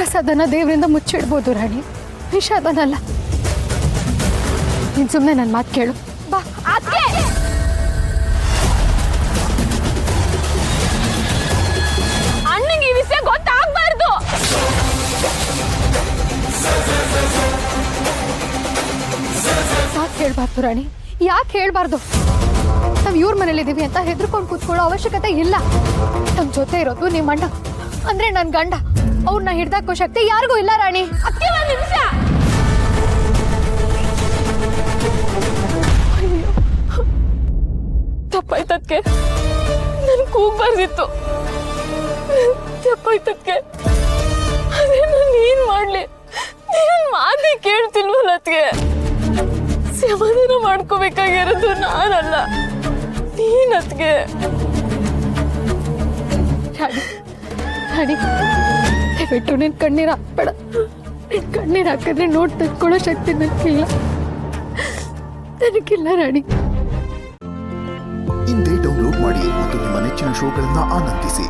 ಪ್ರಸಾದನ ದೇವರಿಂದ ಮುಚ್ಚಿಡ್ಬೋದು ರಾಣಿ, ವಿಷಾದನಲ್ಲ. ನೀನು ಸುಮ್ಮನೆ ನನ್ನ ಮಾತು ಕೇಳು ಬಾ. ಅಣ್ಣಂಗೆ ಈ ವಿಷಯ ಗೊತ್ತಾಗಬಾರ್ದು. ಯಾಕೆ ಹೇಳ್ಬಾರ್ದು ರಾಣಿ, ಯಾಕೆ ಹೇಳ್ಬಾರ್ದು? ನಾವು ಇವ್ರ ಮನೇಲಿದ್ದೀವಿ ಅಂತ ಹೆದರ್ಕೊಂಡು ಕೂತ್ಕೊಳ್ಳೋ ಅವಶ್ಯಕತೆ ಇಲ್ಲ. ನಮ್ಮ ಜೊತೆ ಇರೋದು ನಿಮ್ಮ ಅಣ್ಣ, ಅಂದ್ರೆ ನನ್ನ ಗಂಡ. ಅವ್ರನ್ನ ಹಿಡ್ದಾಕೋ ಶಕ್ತಿ ಯಾರಿಗೂ ಇಲ್ಲ ರಾಣಿ. ಅಕ್ಕೆ ಒಂದು ನಿಮಿಷ. ಅಯ್ಯೋ, ತಪ್ಪಾಯ್ತಕ್ಕೆ ನನ್ ಕೂಗ್ಬಾರ್ದಿತ್ತು. ತಪ್ಪಾಯ್ತಕ್ಕೆ ಅದೇ ನಾನು ಏನ್ ಮಾಡ್ಲಿ? ನೀನ್ ಮಾತಿ ಕೇಳ್ತಿಲ್ವಲ್ಲ ಅತ್ಗೆ. ಸಮಾಧಾನ ಮಾಡ್ಕೋಬೇಕಾಗಿರೋದು ನಾನಲ್ಲ, ನೀನತ್ಗೆ. ರಾಣಿ ರಾಣಿ, ದಯವಿಟ್ಟು ನಿನ್ ಕಣ್ಣೀರು ಹಾಕ್ಬೇಡ. ನಿನ್ ಕಣ್ಣೀರು ಹಾಕಿದ್ರೆ ನೋಡಿ ತಕ್ಕೊಳ್ಳೋ ಶಕ್ತಿ ನನಗಿಲ್ಲ ರಾಣಿ. ಇಂದೇ ಡೌನ್ಲೋಡ್ ಮಾಡಿ ಮತ್ತು ನಿಮ್ಮ ನೆಚ್ಚಿನ ಶೋಗಳನ್ನು ಆನಂದಿಸಿ.